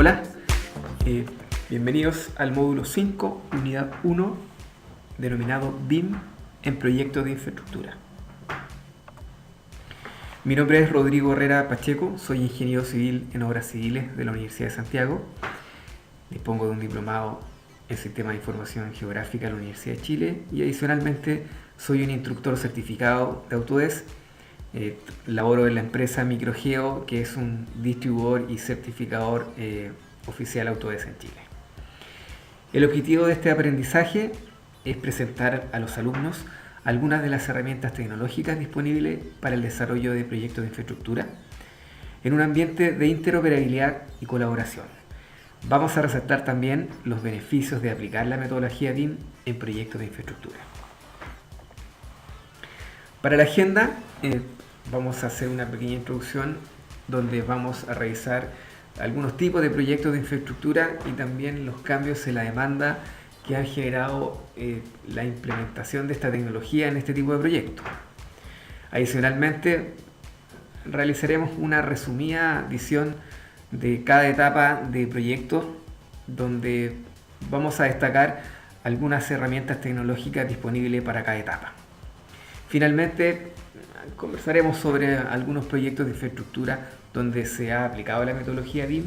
Hola, bienvenidos al módulo 5, unidad 1, denominado BIM en proyectos de infraestructura. Mi nombre es Rodrigo Herrera Pacheco, soy ingeniero civil en obras civiles de la Universidad de Santiago. Dispongo de un diplomado en Sistema de Información Geográfica de la Universidad de Chile y adicionalmente soy un instructor certificado de Autodesk. Laboro en la empresa Microgeo, que es un distribuidor y certificador oficial Autodesk en Chile. El objetivo de este aprendizaje es presentar a los alumnos algunas de las herramientas tecnológicas disponibles para el desarrollo de proyectos de infraestructura en un ambiente de interoperabilidad y colaboración. Vamos a resaltar también los beneficios de aplicar la metodología BIM en proyectos de infraestructura. Para la agenda vamos a hacer una pequeña introducción donde vamos a revisar algunos tipos de proyectos de infraestructura y también los cambios en la demanda que han generado la implementación de esta tecnología en este tipo de proyectos. Adicionalmente, realizaremos una resumida visión de cada etapa de proyecto donde vamos a destacar algunas herramientas tecnológicas disponibles para cada etapa. Finalmente, conversaremos sobre algunos proyectos de infraestructura donde se ha aplicado la metodología BIM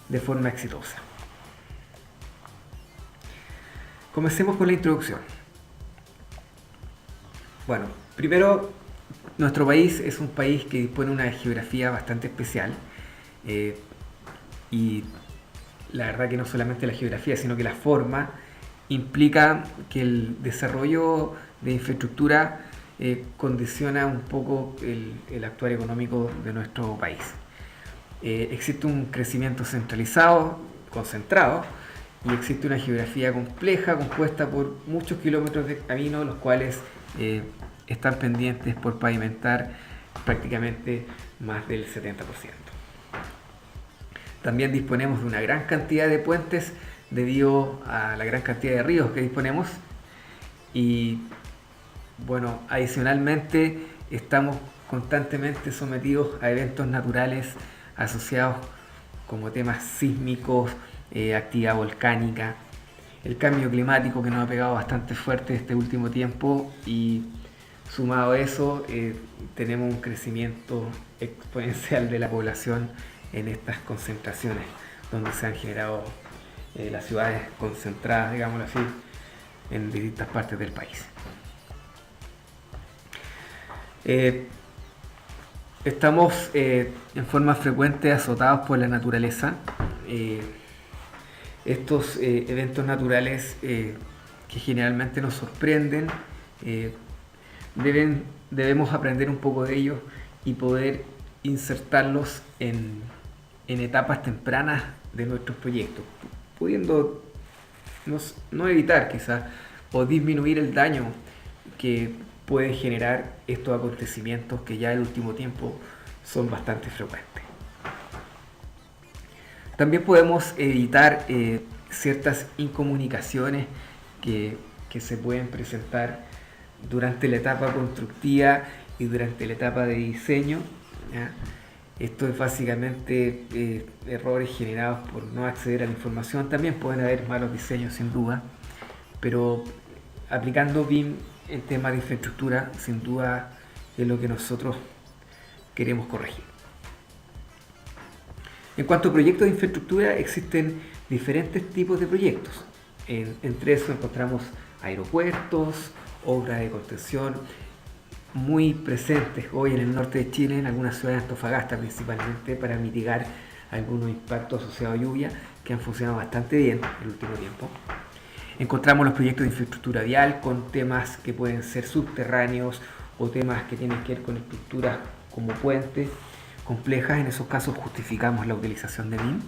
de forma exitosa. Comencemos con la introducción. Bueno, primero, nuestro país es un país que dispone de una geografía bastante especial y la verdad que no solamente la geografía, sino que la forma implica que el desarrollo de infraestructura condiciona un poco el actuar económico de nuestro país. Existe un crecimiento centralizado, concentrado, y existe una geografía compleja compuesta por muchos kilómetros de camino, los cuales están pendientes por pavimentar prácticamente más del 70%. También disponemos de una gran cantidad de puentes debido a la gran cantidad de ríos que disponemos y bueno, adicionalmente estamos constantemente sometidos a eventos naturales asociados como temas sísmicos, actividad volcánica, el cambio climático que nos ha pegado bastante fuerte este último tiempo y sumado a eso tenemos un crecimiento exponencial de la población en estas concentraciones donde se han generado las ciudades concentradas, digámoslo así, en distintas partes del país. Estamos en forma frecuente azotados por la naturaleza. Estos eventos naturales que generalmente nos sorprenden, debemos aprender un poco de ellos y poder insertarlos en etapas tempranas de nuestros proyectos, pudiendo no evitar quizás o disminuir el daño que puede generar estos acontecimientos que ya en el último tiempo son bastante frecuentes. También podemos evitar ciertas incomunicaciones que se pueden presentar durante la etapa constructiva y durante la etapa de diseño, ¿ya? Esto es básicamente errores generados por no acceder a la información. También pueden haber malos diseños sin duda, pero aplicando BIM en temas de infraestructura sin duda es lo que nosotros queremos corregir. En cuanto a proyectos de infraestructura, existen diferentes tipos de proyectos. Entre eso encontramos aeropuertos, obras de construcción muy presentes hoy en el norte de Chile, en algunas ciudades de Antofagasta principalmente, para mitigar algunos impactos asociados a lluvia que han funcionado bastante bien en el último tiempo. Encontramos los proyectos de infraestructura vial con temas que pueden ser subterráneos o temas que tienen que ver con estructuras como puentes complejas. En esos casos justificamos la utilización de BIM.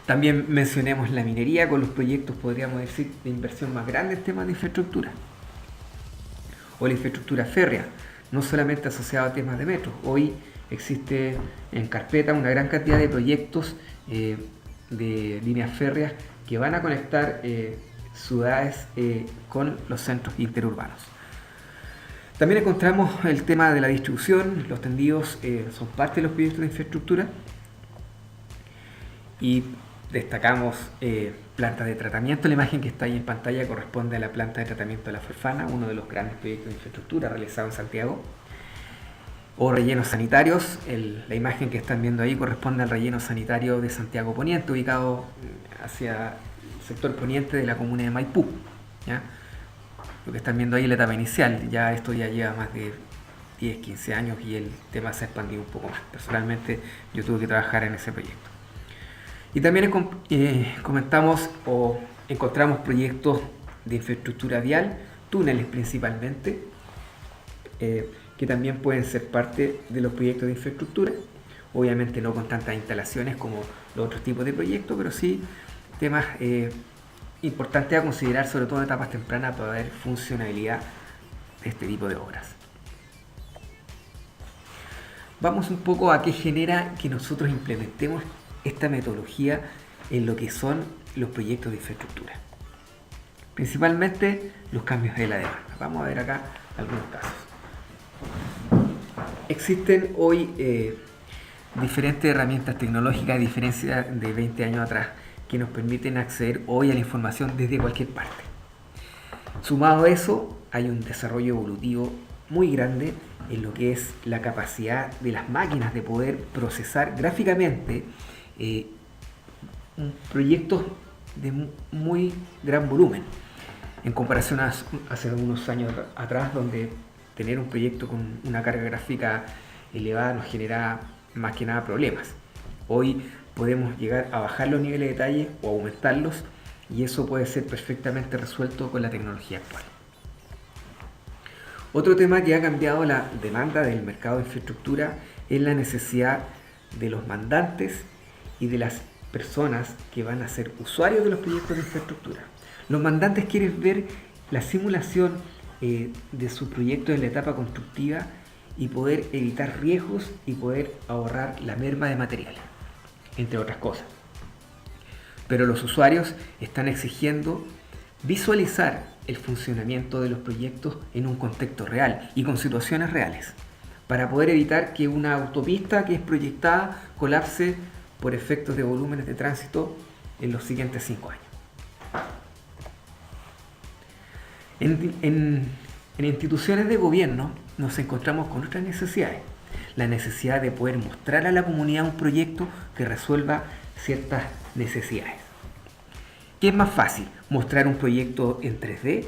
También mencionemos la minería con los proyectos, podríamos decir, de inversión más grande en temas de infraestructura. O la infraestructura férrea, no solamente asociada a temas de metro. Hoy existe en carpeta una gran cantidad de proyectos de líneas férreas que van a conectar ciudades con los centros interurbanos. También encontramos el tema de la distribución. Los tendidos son parte de los proyectos de infraestructura y destacamos plantas de tratamiento. La imagen que está ahí en pantalla corresponde a la planta de tratamiento de La Farfana, uno de los grandes proyectos de infraestructura realizados en Santiago. O rellenos sanitarios, la imagen que están viendo ahí corresponde al relleno sanitario de Santiago Poniente, ubicado hacia el sector poniente de la comuna de Maipú, ¿ya? Lo que están viendo ahí es la etapa inicial, ya esto ya lleva más de 10, 15 años y el tema se ha expandido un poco más. Personalmente yo tuve que trabajar en ese proyecto. Y también comentamos o encontramos proyectos de infraestructura vial, túneles principalmente, que también pueden ser parte de los proyectos de infraestructura, obviamente no con tantas instalaciones como los otros tipos de proyectos, pero sí temas importantes a considerar, sobre todo en etapas tempranas, para ver funcionalidad de este tipo de obras. Vamos un poco a qué genera que nosotros implementemos esta metodología en lo que son los proyectos de infraestructura. Principalmente los cambios de la demanda. Vamos a ver acá algunos casos. Existen hoy diferentes herramientas tecnológicas, a diferencia de 20 años atrás, que nos permiten acceder hoy a la información desde cualquier parte. Sumado a eso, hay un desarrollo evolutivo muy grande en lo que es la capacidad de las máquinas de poder procesar gráficamente proyectos de muy gran volumen, en comparación a hace unos años atrás, donde tener un proyecto con una carga gráfica elevada nos genera más que nada problemas. Hoy podemos llegar a bajar los niveles de detalle o aumentarlos, y eso puede ser perfectamente resuelto con la tecnología actual. Otro tema que ha cambiado la demanda del mercado de infraestructura es la necesidad de los mandantes y de las personas que van a ser usuarios de los proyectos de infraestructura. Los mandantes quieren ver la simulación de su proyecto en la etapa constructiva y poder evitar riesgos y poder ahorrar la merma de material, entre otras cosas. Pero los usuarios están exigiendo visualizar el funcionamiento de los proyectos en un contexto real y con situaciones reales, para poder evitar que una autopista que es proyectada colapse por efectos de volúmenes de tránsito en los siguientes 5 años. En instituciones de gobierno nos encontramos con otras necesidades. La necesidad de poder mostrar a la comunidad un proyecto que resuelva ciertas necesidades. ¿Qué es más fácil? ¿Mostrar un proyecto en 3D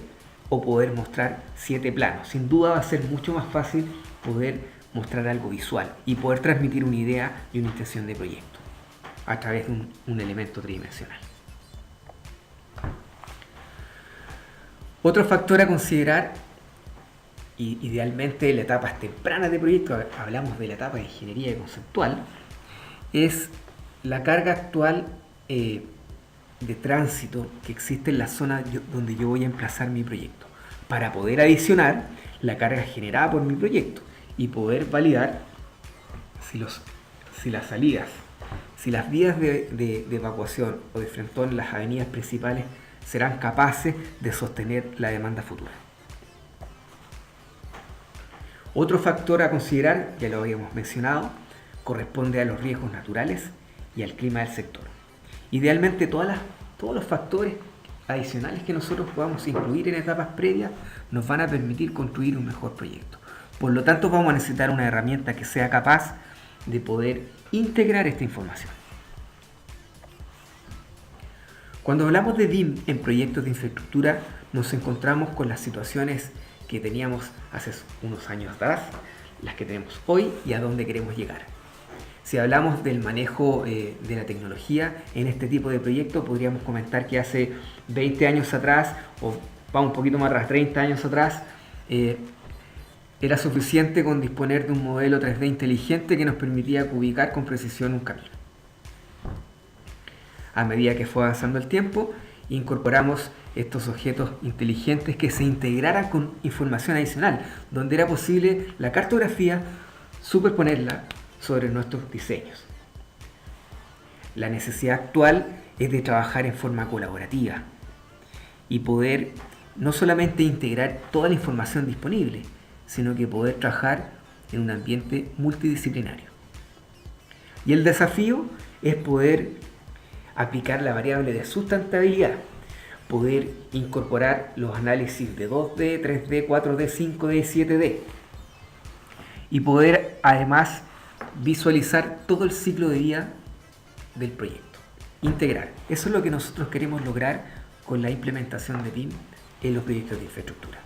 o poder mostrar 7 planos? Sin duda va a ser mucho más fácil poder mostrar algo visual y poder transmitir una idea y una intención de proyecto a través de un elemento tridimensional. Otro factor a considerar, y idealmente en las etapas tempranas de proyecto, hablamos de la etapa de ingeniería y conceptual, es la carga actual de tránsito que existe en la zona donde yo voy a emplazar mi proyecto, para poder adicionar la carga generada por mi proyecto y poder validar si las salidas, si las vías de evacuación o de frentón en las avenidas principales serán capaces de sostener la demanda futura. Otro factor a considerar, ya lo habíamos mencionado, corresponde a los riesgos naturales y al clima del sector. Idealmente todos los factores adicionales que nosotros podamos incluir en etapas previas nos van a permitir construir un mejor proyecto. Por lo tanto, vamos a necesitar una herramienta que sea capaz de poder integrar esta información. Cuando hablamos de BIM en proyectos de infraestructura, nos encontramos con las situaciones que teníamos hace unos años atrás, las que tenemos hoy y a dónde queremos llegar. Si hablamos del manejo de la tecnología en este tipo de proyectos, podríamos comentar que hace 20 años atrás, o vamos un poquito más atrás, 30 años atrás, era suficiente con disponer de un modelo 3D inteligente que nos permitía ubicar con precisión un camino. A medida que fue avanzando el tiempo, incorporamos estos objetos inteligentes que se integraran con información adicional, donde era posible la cartografía superponerla sobre nuestros diseños. La necesidad actual es de trabajar en forma colaborativa y poder no solamente integrar toda la información disponible, sino que poder trabajar en un ambiente multidisciplinario. Y el desafío es poder aplicar la variable de sustentabilidad, poder incorporar los análisis de 2D, 3D, 4D, 5D, 7D y poder además visualizar todo el ciclo de vida del proyecto, integrar. Eso es lo que nosotros queremos lograr con la implementación de BIM en los proyectos de infraestructura.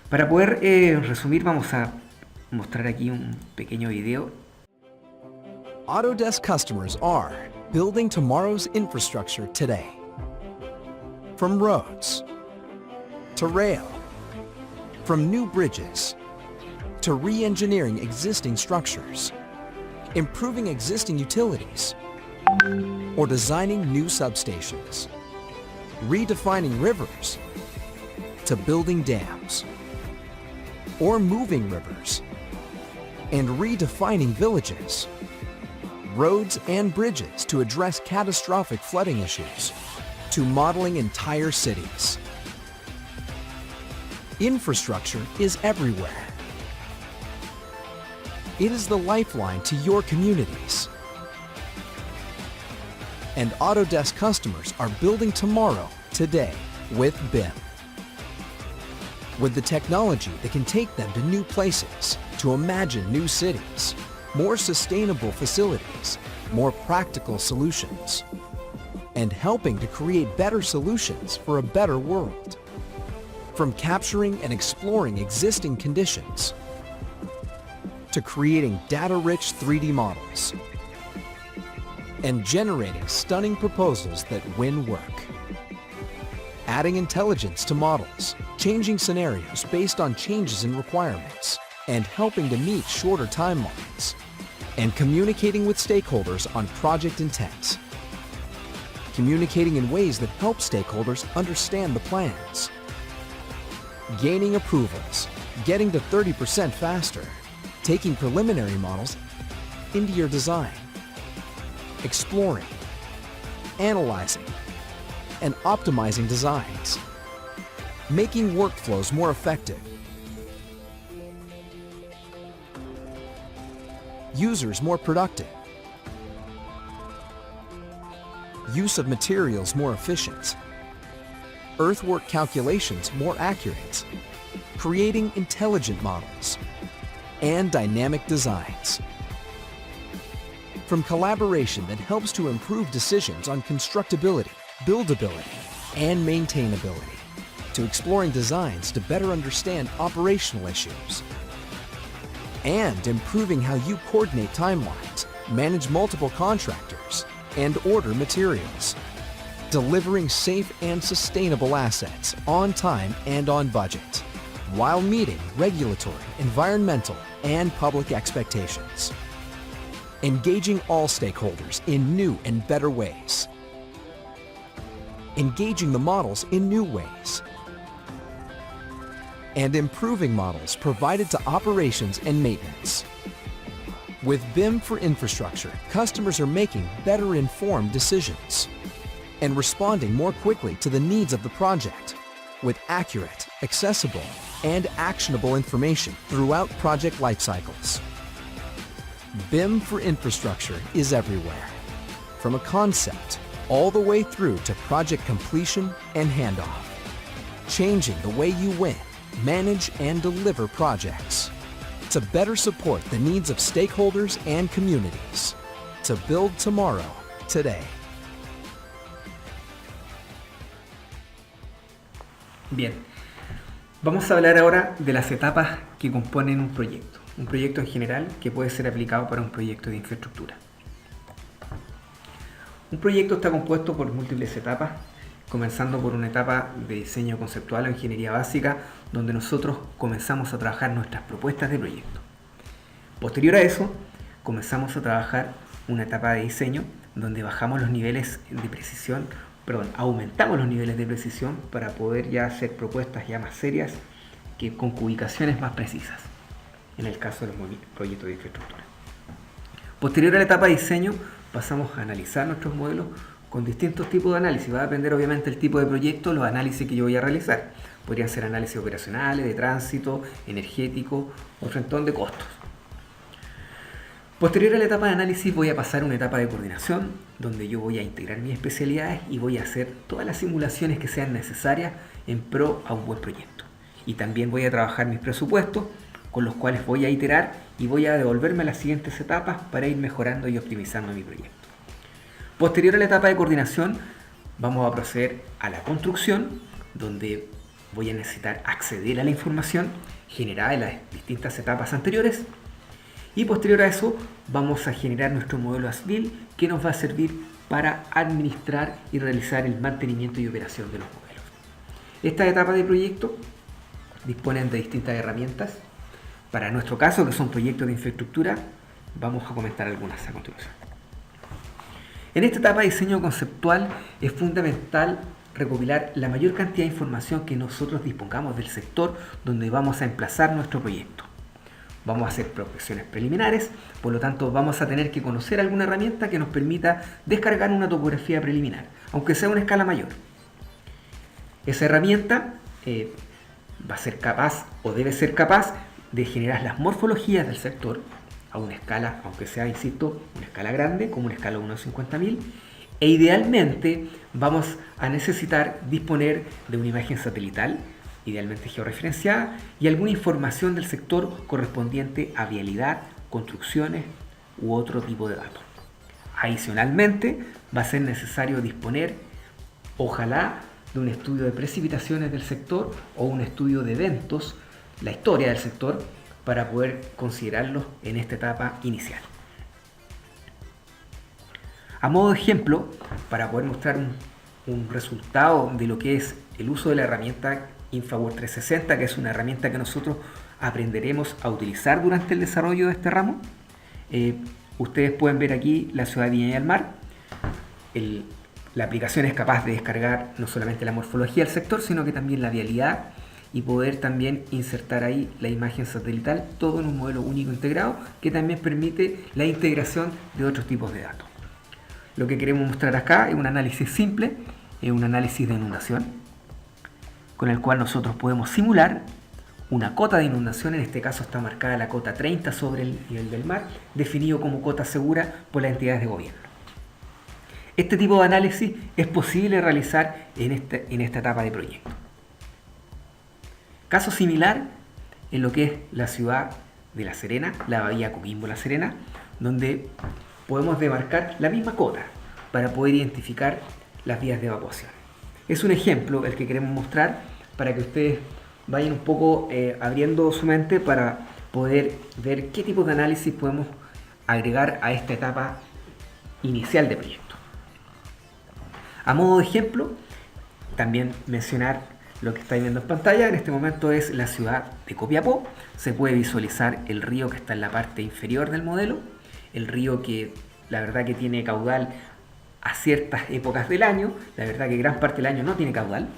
Para poder resumir, vamos a mostrar aquí un pequeño video. Autodesk customers are building tomorrow's infrastructure today. From roads to rail, from new bridges to re-engineering existing structures, improving existing utilities, or designing new substations, redefining rivers to building dams, or moving rivers and redefining villages, roads and bridges to address catastrophic flooding issues, to modeling entire cities. Infrastructure is everywhere. It is the lifeline to your communities. And Autodesk customers are building tomorrow, today, with BIM. With the technology that can take them to new places, to imagine new cities, more sustainable facilities, more practical solutions, and helping to create better solutions for a better world. From capturing and exploring existing conditions, to creating data-rich 3D models, and generating stunning proposals that win work. Adding intelligence to models, changing scenarios based on changes in requirements, and helping to meet shorter timelines, and communicating with stakeholders on project intent. Communicating in ways that help stakeholders understand the plans. Gaining approvals, getting to 30% faster, taking preliminary models into your design. Exploring, analyzing, and optimizing designs. Making workflows more effective. Users more productive. Use of materials more efficient. Earthwork calculations more accurate. Creating intelligent models. And dynamic designs. From collaboration that helps to improve decisions on constructability, buildability, and maintainability, to exploring designs to better understand operational issues, and improving how you coordinate timelines, manage multiple contractors, and order materials, delivering safe and sustainable assets on time and on budget, while meeting regulatory, environmental, and public expectations. Engaging all stakeholders in new and better ways. Engaging the models in new ways. And improving models provided to operations and maintenance. With BIM for infrastructure, customers are making better informed decisions and responding more quickly to the needs of the project with accurate, accessible, and actionable information throughout project life cycles. BIM for infrastructure is everywhere, from a concept all the way through to project completion and handoff, changing the way you win, manage, and deliver projects to better support the needs of stakeholders and communities, to build tomorrow, today. Bien, vamos a hablar ahora de las etapas que componen un proyecto en general que puede ser aplicado para un proyecto de infraestructura. Un proyecto está compuesto por múltiples etapas, comenzando por una etapa de diseño conceptual o ingeniería básica, donde nosotros comenzamos a trabajar nuestras propuestas de proyecto. Posterior a eso, comenzamos a trabajar una etapa de diseño, donde bajamos los niveles de precisión, aumentamos los niveles de precisión para poder ya hacer propuestas ya más serias, que con ubicaciones más precisas, en el caso de los proyectos de infraestructura. Posterior a la etapa de diseño, pasamos a analizar nuestros modelos con distintos tipos de análisis. Va a depender obviamente del tipo de proyecto, los análisis que yo voy a realizar. Podrían ser análisis operacionales, de tránsito, energético o frentón de costos. Posterior a la etapa de análisis voy a pasar a una etapa de coordinación, donde yo voy a integrar mis especialidades y voy a hacer todas las simulaciones que sean necesarias en pro a un buen proyecto. Y también voy a trabajar mis presupuestos, con los cuales voy a iterar y voy a devolverme a las siguientes etapas para ir mejorando y optimizando mi proyecto. Posterior a la etapa de coordinación, vamos a proceder a la construcción, donde voy a necesitar acceder a la información generada en las distintas etapas anteriores. Y posterior a eso, vamos a generar nuestro modelo as-built, que nos va a servir para administrar y realizar el mantenimiento y operación de los modelos. Estas etapas de proyecto disponen de distintas herramientas. Para nuestro caso, que son proyectos de infraestructura, vamos a comentar algunas a continuación. En esta etapa de diseño conceptual es fundamental recopilar la mayor cantidad de información que nosotros dispongamos del sector donde vamos a emplazar nuestro proyecto. Vamos a hacer prospecciones preliminares, por lo tanto vamos a tener que conocer alguna herramienta que nos permita descargar una topografía preliminar, aunque sea a una escala mayor. Esa herramienta va a ser capaz o debe ser capaz de generar las morfologías del sector a una escala, aunque sea, insisto, una escala grande, como una escala 1 a 50.000, e idealmente vamos a necesitar disponer de una imagen satelital, idealmente georreferenciada, y alguna información del sector correspondiente a vialidad, construcciones u otro tipo de datos. Adicionalmente, va a ser necesario disponer, ojalá, de un estudio de precipitaciones del sector o un estudio de eventos, la historia del sector, para poder considerarlos en esta etapa inicial. A modo de ejemplo, para poder mostrar un resultado de lo que es el uso de la herramienta InfraWorld 360, que es una herramienta que nosotros aprenderemos a utilizar durante el desarrollo de este ramo, ustedes pueden ver aquí la ciudad de Viña del Mar. La aplicación es capaz de descargar no solamente la morfología del sector, sino que también la vialidad, y poder también insertar ahí la imagen satelital, todo en un modelo único integrado que también permite la integración de otros tipos de datos. Lo que queremos mostrar acá es un análisis simple, es un análisis de inundación, con el cual nosotros podemos simular una cota de inundación. En este caso está marcada la cota 30 sobre el nivel del mar, definido como cota segura por las entidades de gobierno. Este tipo de análisis es posible realizar en esta etapa de proyecto. Caso similar en lo que es la ciudad de La Serena, la bahía Coquimbo-La Serena, donde podemos demarcar la misma cota para poder identificar las vías de evacuación. Es un ejemplo el que queremos mostrar para que ustedes vayan un poco abriendo su mente para poder ver qué tipo de análisis podemos agregar a esta etapa inicial de proyecto. A modo de ejemplo, también mencionar lo que estáis viendo en pantalla. En este momento es la ciudad de Copiapó. Se puede visualizar el río que está en la parte inferior del modelo, el río que la verdad que tiene caudal a ciertas épocas del año. La verdad que gran parte del año no tiene caudal,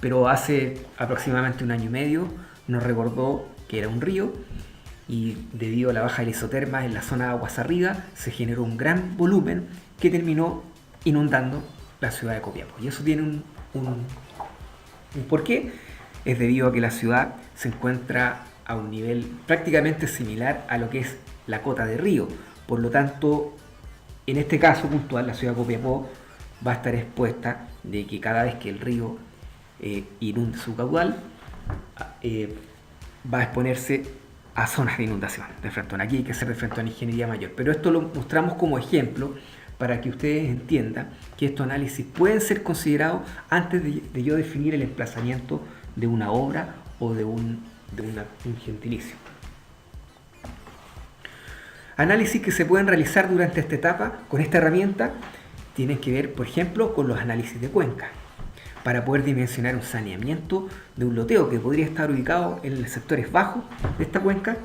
pero hace aproximadamente un año y medio nos recordó que era un río, y debido a la baja de la isoterma en la zona de aguas arriba se generó un gran volumen que terminó inundando la ciudad de Copiapó. Y eso tiene un porqué. Es debido a que la ciudad se encuentra a un nivel prácticamente similar a lo que es la cota de río. Por lo tanto, en este caso puntual, la ciudad de Copiapó va a estar expuesta de que cada vez que el río inunde su caudal, va a exponerse a zonas de inundación de frentón. Aquí hay que hacer de frentón ingeniería mayor, pero esto lo mostramos como ejemplo para que ustedes entiendan que estos análisis pueden ser considerados antes de yo definir el emplazamiento de una obra o de un gentilicio. Análisis que se pueden realizar durante esta etapa con esta herramienta tienen que ver, por ejemplo, con los análisis de cuenca, para poder dimensionar un saneamiento de un loteo que podría estar ubicado en los sectores bajos de esta cuenca,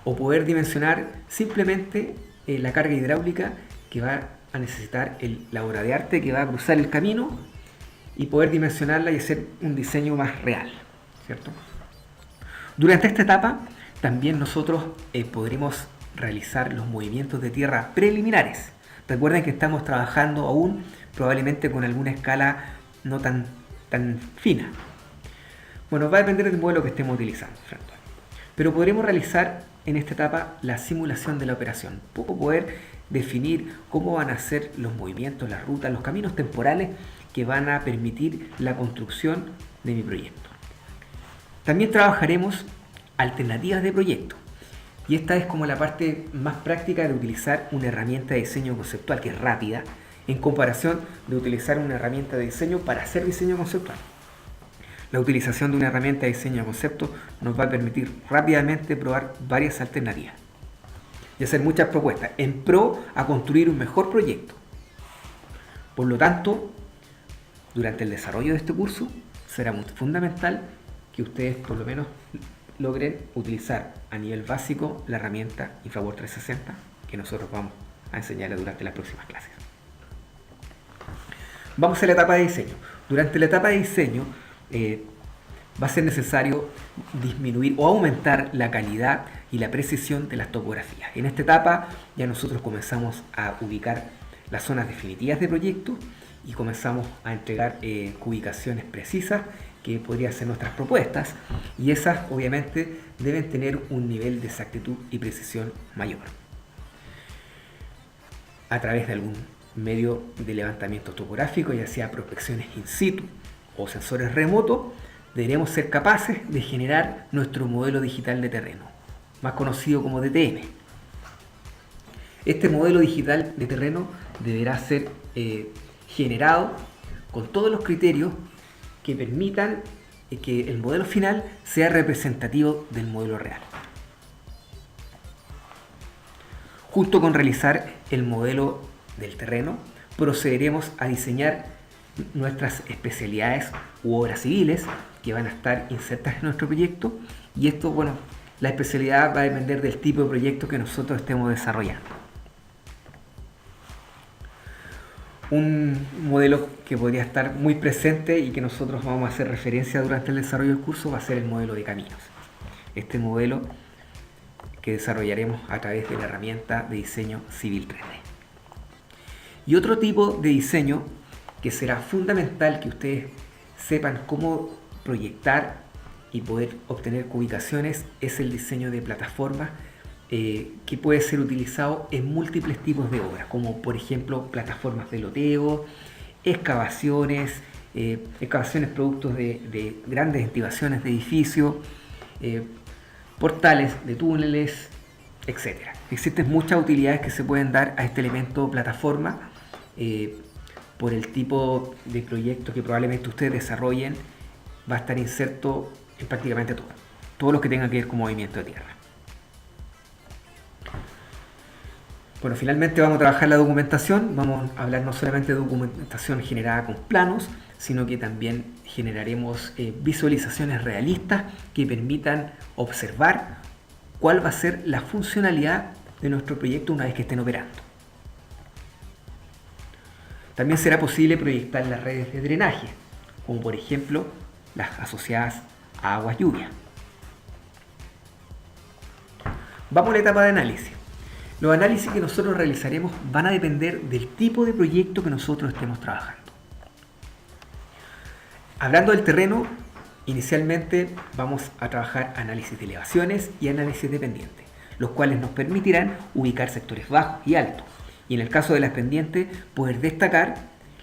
o poder dimensionar simplemente la carga hidráulica que va a necesitar la obra de arte que va a cruzar el camino, y poder dimensionarla y hacer un diseño más real, ¿cierto? Durante esta etapa también nosotros podremos realizar los movimientos de tierra preliminares. Recuerden que estamos trabajando aún probablemente con alguna escala no tan fina. Bueno, va a depender del modelo que estemos utilizando, ¿cierto? Pero podremos realizar en esta etapa la simulación de la operación, poder definir cómo van a ser los movimientos, las rutas, los caminos temporales que van a permitir la construcción de mi proyecto. También trabajaremos alternativas de proyecto, y esta es como la parte más práctica de utilizar una herramienta de diseño conceptual que es rápida en comparación de utilizar una herramienta de diseño para hacer diseño conceptual. La utilización de una herramienta de diseño de concepto nos va a permitir rápidamente probar varias alternativas y hacer muchas propuestas en pro a construir un mejor proyecto. Por lo tanto, durante el desarrollo de este curso será muy fundamental que ustedes por lo menos logren utilizar a nivel básico la herramienta Infraworld 360 que nosotros vamos a enseñarles durante las próximas clases. Vamos a la etapa de diseño. Durante la etapa de diseño va a ser necesario disminuir o aumentar la calidad y la precisión de las topografías. En esta etapa ya nosotros comenzamos a ubicar las zonas definitivas de proyecto y comenzamos a entregar ubicaciones precisas que podrían ser nuestras propuestas, y esas obviamente deben tener un nivel de exactitud y precisión mayor. A través de algún medio de levantamiento topográfico, ya sea prospecciones in situ o sensores remotos, deberemos ser capaces de generar nuestro modelo digital de terreno, más conocido como DTM. Este modelo digital de terreno deberá ser generado con todos los criterios que permitan que el modelo final sea representativo del modelo real. Junto con realizar el modelo del terreno, procederemos a diseñar nuestras especialidades u obras civiles que van a estar insertas en nuestro proyecto, y esto, bueno, la especialidad va a depender del tipo de proyecto que nosotros estemos desarrollando. Un modelo que podría estar muy presente y que nosotros vamos a hacer referencia durante el desarrollo del curso va a ser el modelo de caminos. Este modelo que desarrollaremos a través de la herramienta de diseño Civil 3D. Y otro tipo de diseño que será fundamental que ustedes sepan cómo proyectar y poder obtener ubicaciones es el diseño de plataformas que puede ser utilizado en múltiples tipos de obras, como por ejemplo plataformas de loteo, excavaciones productos de grandes excavaciones de edificios, portales de túneles, etc. Existen muchas utilidades que se pueden dar a este elemento plataforma por el tipo de proyecto que probablemente ustedes desarrollen. Va a estar inserto en prácticamente todo lo que tenga que ver con movimiento de tierra. Bueno, finalmente vamos a trabajar la documentación. Vamos a hablar no solamente de documentación generada con planos, sino que también generaremos visualizaciones realistas que permitan observar cuál va a ser la funcionalidad de nuestro proyecto una vez que estén operando. También será posible proyectar las redes de drenaje, como por ejemplo las asociadas a aguas lluvia. Vamos a la etapa de análisis. Los análisis que nosotros realizaremos van a depender del tipo de proyecto que nosotros estemos trabajando. Hablando del terreno, inicialmente vamos a trabajar análisis de elevaciones y análisis de pendientes, los cuales nos permitirán ubicar sectores bajos y altos, y en el caso de las pendientes, poder destacar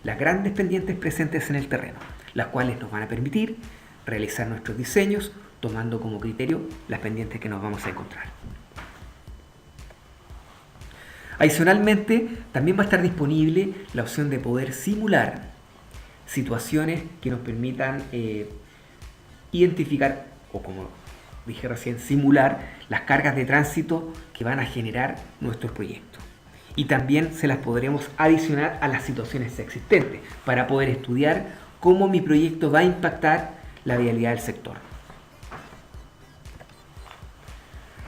las grandes pendientes presentes en el terreno, las cuales nos van a permitir realizar nuestros diseños tomando como criterio las pendientes que nos vamos a encontrar. Adicionalmente, también va a estar disponible la opción de poder simular situaciones que nos permitan identificar, o como dije recién, simular las cargas de tránsito que van a generar nuestros proyectos. Y también se las podremos adicionar a las situaciones existentes para poder estudiar cómo mi proyecto va a impactar la vialidad del sector.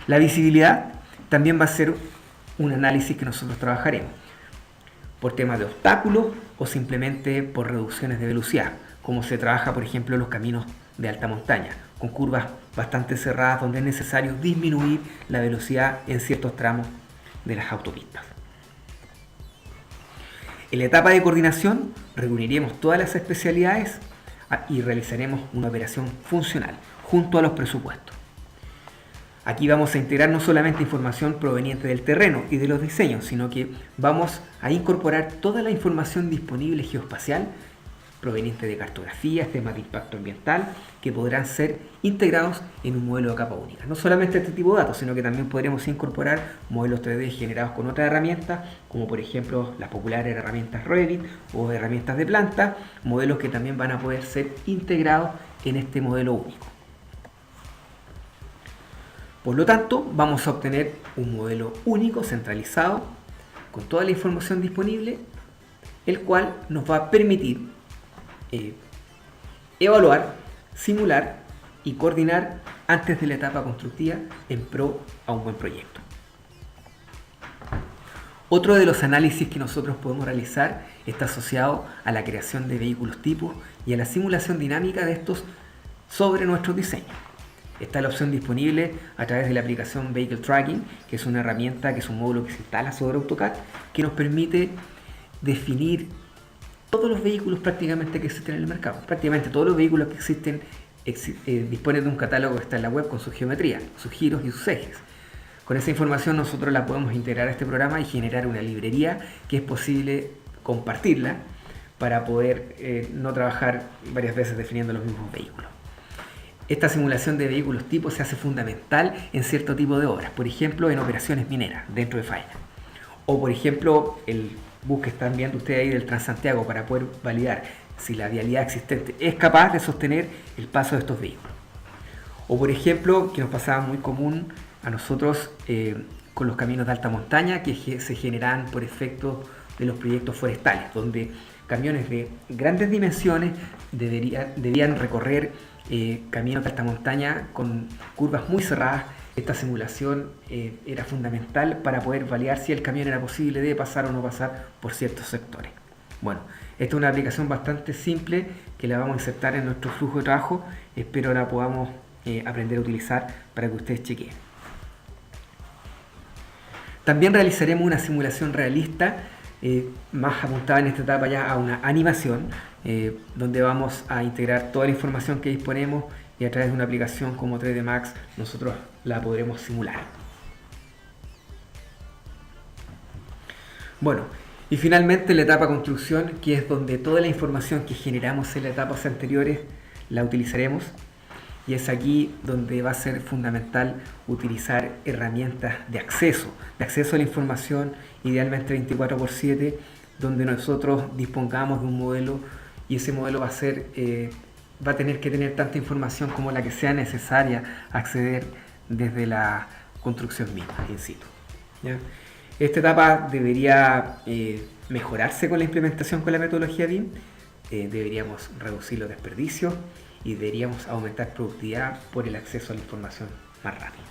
La visibilidad también va a ser un análisis que nosotros trabajaremos por temas de obstáculos o simplemente por reducciones de velocidad, como se trabaja por ejemplo en los caminos de alta montaña, con curvas bastante cerradas donde es necesario disminuir la velocidad en ciertos tramos de las autopistas. En la etapa de coordinación reuniremos todas las especialidades y realizaremos una operación funcional junto a los presupuestos. Aquí vamos a integrar no solamente información proveniente del terreno y de los diseños, sino que vamos a incorporar toda la información disponible geoespacial proveniente de cartografías, temas de impacto ambiental, que podrán ser integrados en un modelo de capa única. No solamente este tipo de datos, sino que también podremos incorporar modelos 3D generados con otras herramientas, como por ejemplo las populares herramientas Revit o herramientas de planta, modelos que también van a poder ser integrados en este modelo único. Por lo tanto, vamos a obtener un modelo único, centralizado, con toda la información disponible, el cual nos va a permitir evaluar, simular y coordinar antes de la etapa constructiva en pro a un buen proyecto. Otro de los análisis que nosotros podemos realizar está asociado a la creación de vehículos tipos y a la simulación dinámica de estos sobre nuestros diseños. Está la opción disponible a través de la aplicación Vehicle Tracking, que es una herramienta, que es un módulo que se instala sobre AutoCAD, que nos permite definir todos los vehículos prácticamente que existen en el mercado. Prácticamente todos los vehículos que existen disponen de un catálogo que está en la web con su geometría, sus giros y sus ejes. Con esa información nosotros la podemos integrar a este programa y generar una librería que es posible compartirla para poder no trabajar varias veces definiendo los mismos vehículos. Esta simulación de vehículos tipos se hace fundamental en cierto tipo de obras, por ejemplo en operaciones mineras dentro de faena, o por ejemplo el bus que están viendo ustedes ahí del Transantiago, para poder validar si la vialidad existente es capaz de sostener el paso de estos vehículos. O por ejemplo, que nos pasaba muy común a nosotros con los caminos de alta montaña que se generan por efecto de los proyectos forestales, donde camiones de grandes dimensiones debían recorrer caminos de alta montaña con curvas muy cerradas. Esta simulación era fundamental para poder validar si el camión era posible de pasar o no pasar por ciertos sectores. Bueno, esta es una aplicación bastante simple que la vamos a insertar en nuestro flujo de trabajo. Espero la podamos aprender a utilizar para que ustedes chequeen. También realizaremos una simulación realista, más apuntada en esta etapa ya a una animación, donde vamos a integrar toda la información que disponemos y a través de una aplicación como 3D Max nosotros la podremos simular. Bueno, y finalmente la etapa construcción, que es donde toda la información que generamos en las etapas anteriores la utilizaremos, y es aquí donde va a ser fundamental utilizar herramientas de acceso a la información, idealmente 24/7, donde nosotros dispongamos de un modelo y ese modelo va a tener que tener tanta información como la que sea necesaria acceder desde la construcción misma, in situ. ¿Ya? Esta etapa debería mejorarse con la implementación con la metodología BIM. Deberíamos reducir los desperdicios y deberíamos aumentar productividad por el acceso a la información más rápido.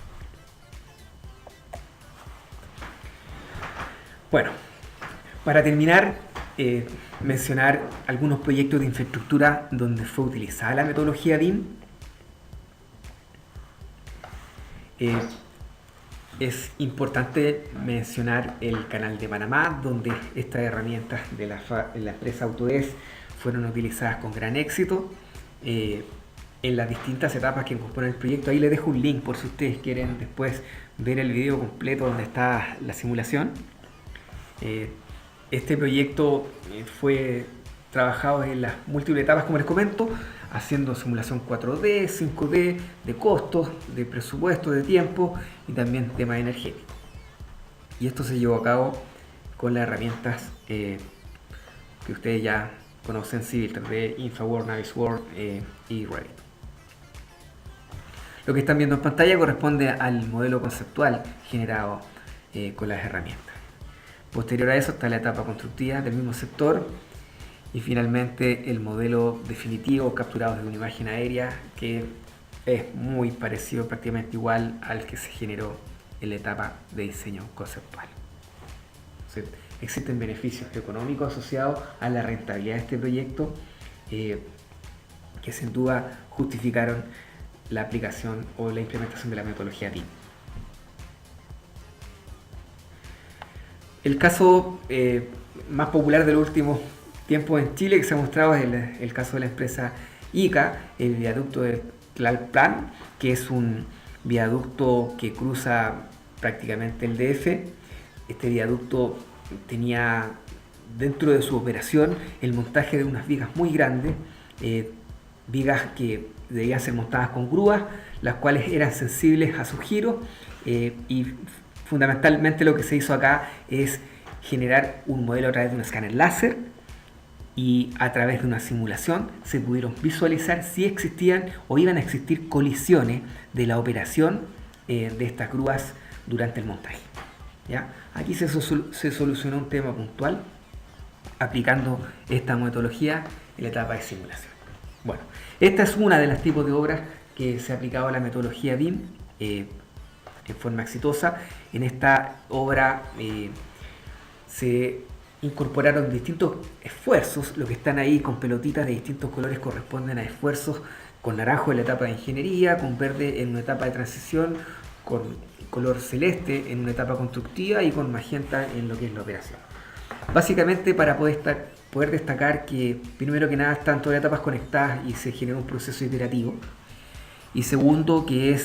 Bueno, para terminar, mencionar algunos proyectos de infraestructura donde fue utilizada la metodología BIM. Es importante mencionar el Canal de Panamá, donde estas herramientas de la empresa Autodesk fueron utilizadas con gran éxito en las distintas etapas que componen el proyecto. Ahí les dejo un link por si ustedes quieren después ver el video completo donde está la simulación. Este proyecto fue trabajado en las múltiples etapas, como les comento, haciendo simulación 4D, 5D, de costos, de presupuesto, de tiempo y también tema energético. Y esto se llevó a cabo con las herramientas que ustedes ya conocen, Civil 3D, InfraWorld, Navisworks y Revit. Lo que están viendo en pantalla corresponde al modelo conceptual generado con las herramientas. Posterior a eso está la etapa constructiva del mismo sector y finalmente el modelo definitivo capturado desde una imagen aérea, que es muy parecido, prácticamente igual al que se generó en la etapa de diseño conceptual. Entonces, existen beneficios económicos asociados a la rentabilidad de este proyecto que sin duda justificaron la aplicación o la implementación de la metodología BIM. El caso más popular de los últimos tiempos en Chile que se ha mostrado es el caso de la empresa ICA, el viaducto de Tlalpan, que es un viaducto que cruza prácticamente el DF. Este viaducto tenía dentro de su operación el montaje de unas vigas muy grandes, vigas que debían ser montadas con grúas, las cuales eran sensibles a su giro, y fundamentalmente lo que se hizo acá es generar un modelo a través de un escáner láser, y a través de una simulación se pudieron visualizar si existían o iban a existir colisiones de la operación de estas grúas durante el montaje. ¿Ya? Aquí se solucionó un tema puntual aplicando esta metodología en la etapa de simulación. Bueno, esta es una de las tipos de obras que se ha aplicado a la metodología BIM en forma exitosa. En esta obra se incorporaron distintos esfuerzos. Lo que están ahí con pelotitas de distintos colores corresponden a esfuerzos con naranjo en la etapa de ingeniería, con verde en una etapa de transición, con color celeste en una etapa constructiva y con magenta en lo que es la operación. Básicamente para poder destacar que primero que nada están todas las etapas conectadas y se genera un proceso iterativo, y segundo que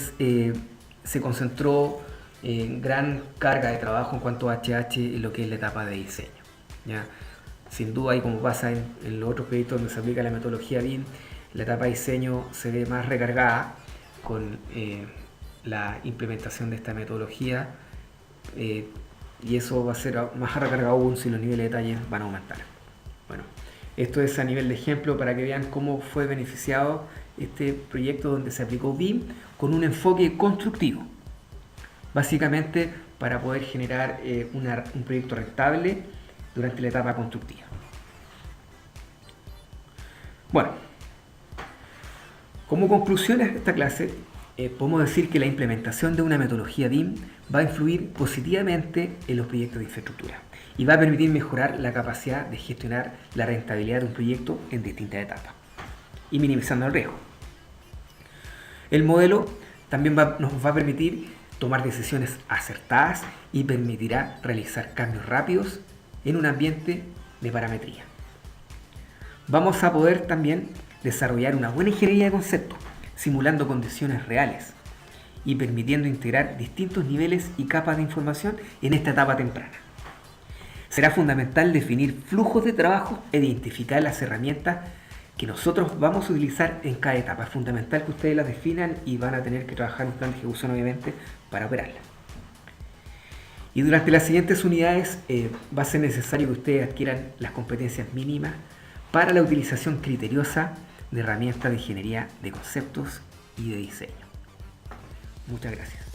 se concentró en gran carga de trabajo en cuanto a HH en lo que es la etapa de diseño. ¿Ya? Sin duda, y como pasa en los otros proyectos donde se aplica la metodología BIM, la etapa de diseño se ve más recargada con la implementación de esta metodología, y eso va a ser más recargado aún si los niveles de detalle van a aumentar. Bueno, esto es a nivel de ejemplo para que vean cómo fue beneficiado este proyecto donde se aplicó BIM con un enfoque constructivo, básicamente para poder generar un proyecto rentable durante la etapa constructiva. Bueno, como conclusiones de esta clase, podemos decir que la implementación de una metodología BIM va a influir positivamente en los proyectos de infraestructura y va a permitir mejorar la capacidad de gestionar la rentabilidad de un proyecto en distintas etapas y minimizando el riesgo. El modelo también nos va a permitir tomar decisiones acertadas y permitirá realizar cambios rápidos en un ambiente de parametría. Vamos a poder también desarrollar una buena ingeniería de conceptos, simulando condiciones reales y permitiendo integrar distintos niveles y capas de información en esta etapa temprana. Será fundamental definir flujos de trabajo e identificar las herramientas que nosotros vamos a utilizar en cada etapa. Es fundamental que ustedes las definan y van a tener que trabajar un plan de ejecución obviamente para operarla. Y durante las siguientes unidades va a ser necesario que ustedes adquieran las competencias mínimas para la utilización criteriosa de herramientas de ingeniería de conceptos y de diseño. Muchas gracias.